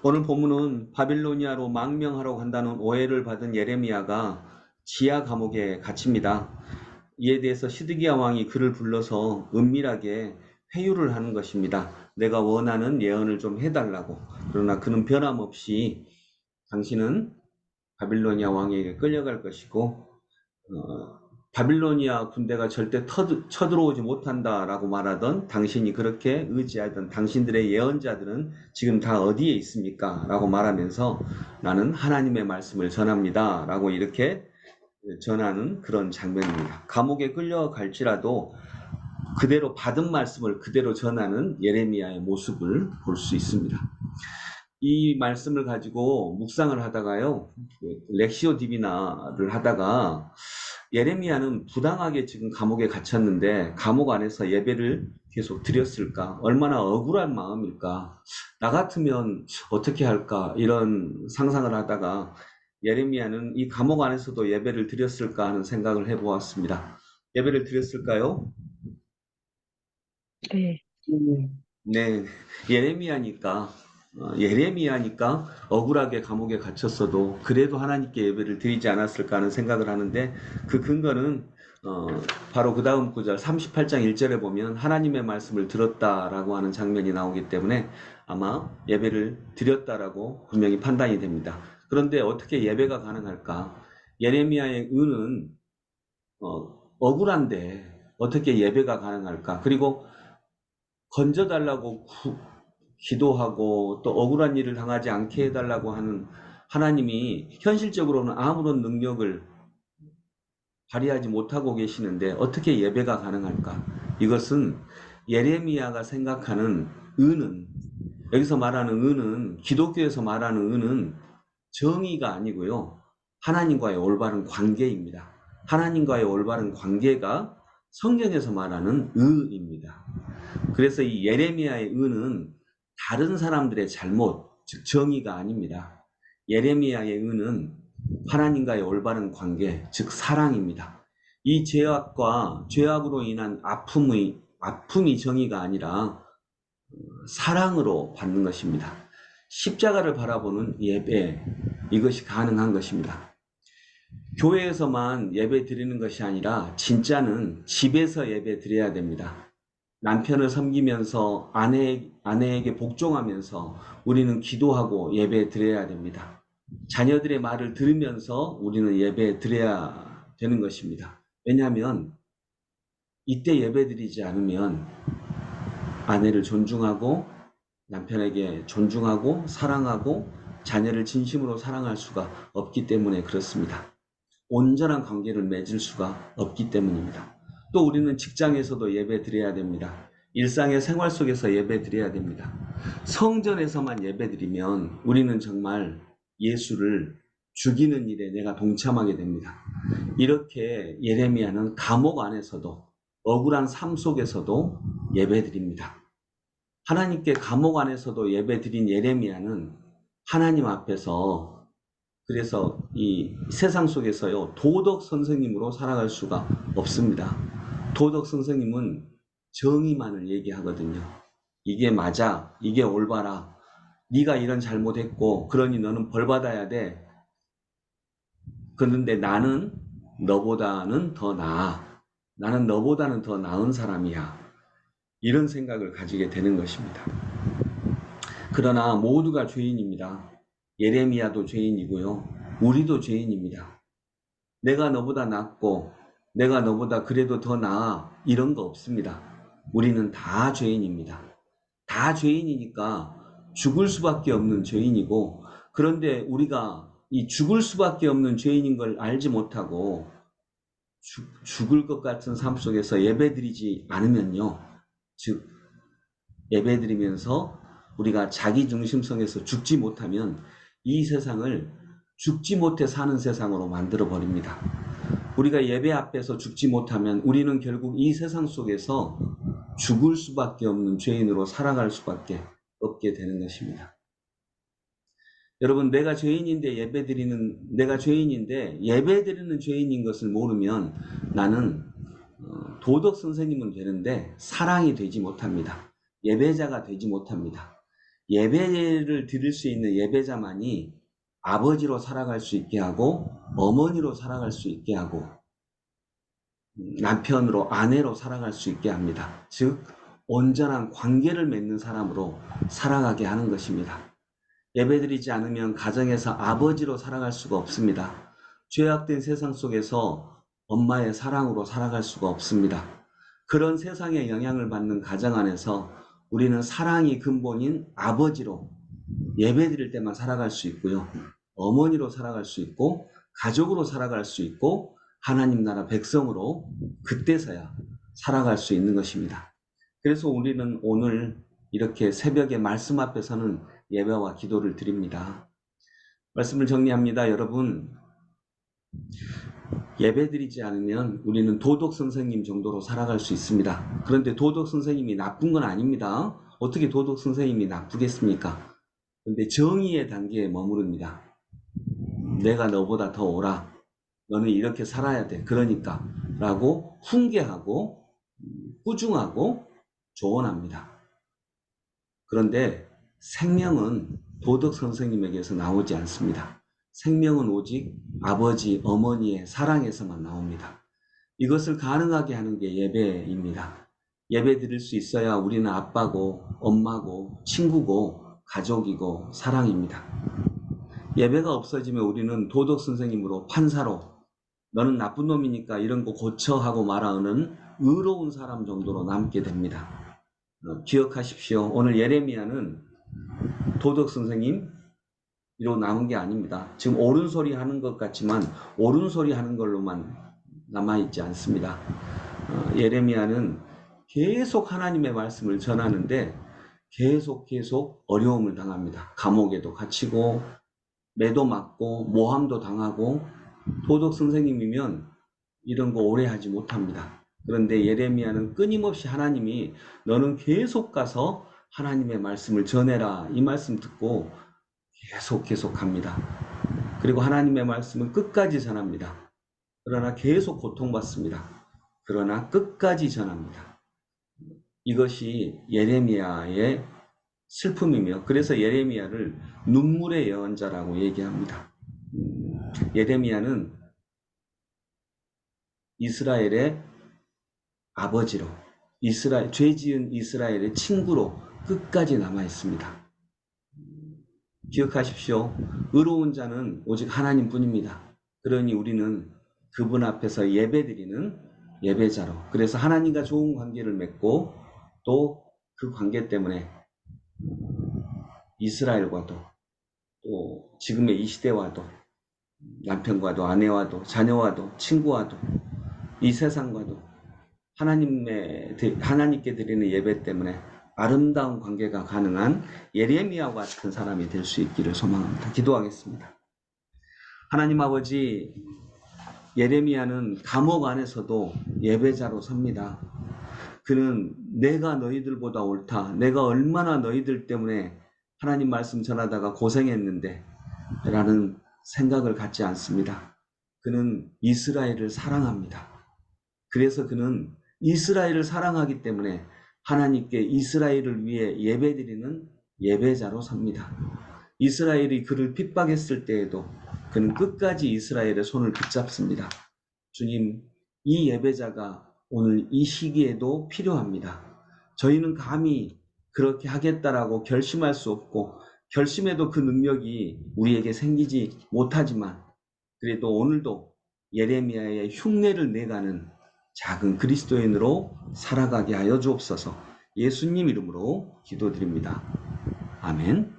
오늘 본문은 바빌로니아로 망명하러 간다는 오해를 받은 예레미야가 지하 감옥에 갇힙니다. 이에 대해서 시드기야 왕이 그를 불러서 은밀하게 회유를 하는 것입니다. 내가 원하는 예언을 좀 해달라고. 그러나 그는 변함없이 당신은 바빌로니아 왕에게 끌려갈 것이고 바빌로니아 군대가 절대 쳐들어오지 못한다라고 말하던 당신이 그렇게 의지하던 당신들의 예언자들은 지금 다 어디에 있습니까? 라고 말하면서 나는 하나님의 말씀을 전합니다. 라고 이렇게 전하는 그런 장면입니다. 감옥에 끌려갈지라도 그대로 받은 말씀을 그대로 전하는 예레미야의 모습을 볼 수 있습니다. 이 말씀을 가지고 묵상을 하다가요, 렉시오 디비나를 하다가 예레미야는 부당하게 지금 감옥에 갇혔는데 감옥 안에서 예배를 계속 드렸을까? 얼마나 억울한 마음일까? 나 같으면 어떻게 할까? 이런 상상을 하다가 예레미야는 이 감옥 안에서도 예배를 드렸을까 하는 생각을 해보았습니다. 예배를 드렸을까요? 네. 네, 예레미야니까 예레미야니까 억울하게 감옥에 갇혔어도 그래도 하나님께 예배를 드리지 않았을까 하는 생각을 하는데 그 근거는 바로 그 다음 구절 38장 1절에 보면 하나님의 말씀을 들었다라고 하는 장면이 나오기 때문에 아마 예배를 드렸다라고 분명히 판단이 됩니다. 그런데 어떻게 예배가 가능할까? 예레미야의 의는 억울한데 어떻게 예배가 가능할까? 그리고 건져달라고 기도하고 또 억울한 일을 당하지 않게 해달라고 하는 하나님이 현실적으로는 아무런 능력을 발휘하지 못하고 계시는데 어떻게 예배가 가능할까? 이것은 예레미야가 생각하는 의는, 여기서 말하는 의는, 기독교에서 말하는 의는 정의가 아니고요. 하나님과의 올바른 관계입니다. 하나님과의 올바른 관계가 성경에서 말하는 의입니다. 그래서 이 예레미야의 의는 다른 사람들의 잘못, 즉 정의가 아닙니다. 예레미야의 의는 하나님과의 올바른 관계, 즉 사랑입니다. 이 죄악으로 인한 아픔이 정의가 아니라 사랑으로 받는 것입니다. 십자가를 바라보는 예배, 이것이 가능한 것입니다. 교회에서만 예배 드리는 것이 아니라 진짜는 집에서 예배 드려야 됩니다. 남편을 섬기면서 아내에게 복종하면서 우리는 기도하고 예배 드려야 됩니다. 자녀들의 말을 들으면서 우리는 예배 드려야 되는 것입니다. 왜냐하면 이때 예배 드리지 않으면 아내를 존중하고 남편에게 존중하고 사랑하고 자녀를 진심으로 사랑할 수가 없기 때문에 그렇습니다. 온전한 관계를 맺을 수가 없기 때문입니다. 또 우리는 직장에서도 예배 드려야 됩니다. 일상의 생활 속에서 예배 드려야 됩니다. 성전에서만 예배 드리면 우리는 정말 예수를 죽이는 일에 내가 동참하게 됩니다. 이렇게 예레미야는 감옥 안에서도 억울한 삶 속에서도 예배 드립니다. 하나님께 감옥 안에서도 예배 드린 예레미야는 하나님 앞에서 그래서 이 세상 속에서요, 도덕 선생님으로 살아갈 수가 없습니다. 도덕 선생님은 정의만을 얘기하거든요. 이게 맞아, 이게 올바라, 네가 이런 잘못했고 그러니 너는 벌 받아야 돼. 그런데 나는 너보다는 더 나아. 나는 너보다는 더 나은 사람이야. 이런 생각을 가지게 되는 것입니다. 그러나 모두가 죄인입니다. 예레미야도 죄인이고요. 우리도 죄인입니다. 내가 너보다 낫고 내가 너보다 그래도 더 나아 이런 거 없습니다. 우리는 다 죄인입니다. 다 죄인이니까 죽을 수밖에 없는 죄인이고 그런데 우리가 이 죽을 수밖에 없는 죄인인 걸 알지 못하고 죽을 것 같은 삶 속에서 예배드리지 않으면요. 즉 예배드리면서 우리가 자기중심성에서 죽지 못하면 이 세상을 죽지 못해 사는 세상으로 만들어 버립니다. 우리가 예배 앞에서 죽지 못하면 우리는 결국 이 세상 속에서 죽을 수밖에 없는 죄인으로 살아갈 수밖에 없게 되는 것입니다. 여러분, 내가 죄인인데 예배드리는 죄인인 것을 모르면 나는 도덕 선생님은 되는데 사랑이 되지 못합니다. 예배자가 되지 못합니다. 예배를 드릴 수 있는 예배자만이 아버지로 살아갈 수 있게 하고 어머니로 살아갈 수 있게 하고 남편으로 아내로 살아갈 수 있게 합니다. 즉 온전한 관계를 맺는 사람으로 살아가게 하는 것입니다. 예배드리지 않으면 가정에서 아버지로 살아갈 수가 없습니다. 죄악된 세상 속에서 엄마의 사랑으로 살아갈 수가 없습니다. 그런 세상의 영향을 받는 가정 안에서 우리는 사랑이 근본인 아버지로 예배드릴 때만 살아갈 수 있고요. 어머니로 살아갈 수 있고 가족으로 살아갈 수 있고 하나님 나라 백성으로 그때서야 살아갈 수 있는 것입니다. 그래서 우리는 오늘 이렇게 새벽에 말씀 앞에서는 예배와 기도를 드립니다. 말씀을 정리합니다. 여러분, 예배드리지 않으면 우리는 도덕 선생님 정도로 살아갈 수 있습니다. 그런데 도덕 선생님이 나쁜 건 아닙니다. 어떻게 도덕 선생님이 나쁘겠습니까? 그런데 정의의 단계에 머무릅니다. 내가 너보다 더 오라. 너는 이렇게 살아야 돼. 그러니까 라고 훈계하고 꾸중하고 조언합니다. 그런데 생명은 도덕 선생님에게서 나오지 않습니다. 생명은 오직 아버지, 어머니의 사랑에서만 나옵니다. 이것을 가능하게 하는 게 예배입니다. 예배 드릴 수 있어야 우리는 아빠고, 엄마고, 친구고, 가족이고, 사랑입니다. 예배가 없어지면 우리는 도덕 선생님으로 판사로 너는 나쁜 놈이니까 이런 거 고쳐 하고 말하는 의로운 사람 정도로 남게 됩니다. 기억하십시오. 오늘 예레미야는 도덕 선생님으로 남은 게 아닙니다. 지금 옳은 소리 하는 것 같지만 옳은 소리 하는 걸로만 남아있지 않습니다. 예레미야는 계속 하나님의 말씀을 전하는데 계속 어려움을 당합니다. 감옥에도 갇히고 매도 맞고 모함도 당하고 도덕 선생님이면 이런 거 오래 하지 못합니다. 그런데 예레미야는 끊임없이 하나님이 너는 계속 가서 하나님의 말씀을 전해라 이 말씀 듣고 계속 합니다. 그리고 하나님의 말씀은 끝까지 전합니다. 그러나 계속 고통받습니다. 그러나 끝까지 전합니다. 이것이 예레미야의 슬픔이며 그래서 예레미야를 눈물의 예언자라고 얘기합니다. 예레미야는 이스라엘의 아버지로 죄 지은 이스라엘의 친구로 끝까지 남아 있습니다. 기억하십시오. 의로운 자는 오직 하나님뿐입니다. 그러니 우리는 그분 앞에서 예배드리는 예배자로 그래서 하나님과 좋은 관계를 맺고 또 그 관계 때문에 이스라엘과도 또 지금의 이 시대와도 남편과도 아내와도 자녀와도 친구와도 이 세상과도 하나님께 드리는 예배 때문에 아름다운 관계가 가능한 예레미야와 같은 사람이 될 수 있기를 소망합니다. 기도하겠습니다. 하나님 아버지, 예레미야는 감옥 안에서도 예배자로 섭니다. 그는 내가 너희들보다 옳다. 내가 얼마나 너희들 때문에 하나님 말씀 전하다가 고생했는데 라는 생각을 갖지 않습니다. 그는 이스라엘을 사랑합니다. 그래서 그는 이스라엘을 사랑하기 때문에 하나님께 이스라엘을 위해 예배드리는 예배자로 섭니다. 이스라엘이 그를 핍박했을 때에도 그는 끝까지 이스라엘의 손을 붙잡습니다. 주님, 이 예배자가 오늘 이 시기에도 필요합니다. 저희는 감히 그렇게 하겠다라고 결심할 수 없고 결심해도 그 능력이 우리에게 생기지 못하지만 그래도 오늘도 예레미야의 흉내를 내가는 작은 그리스도인으로 살아가게 하여 주옵소서. 예수님 이름으로 기도드립니다. 아멘.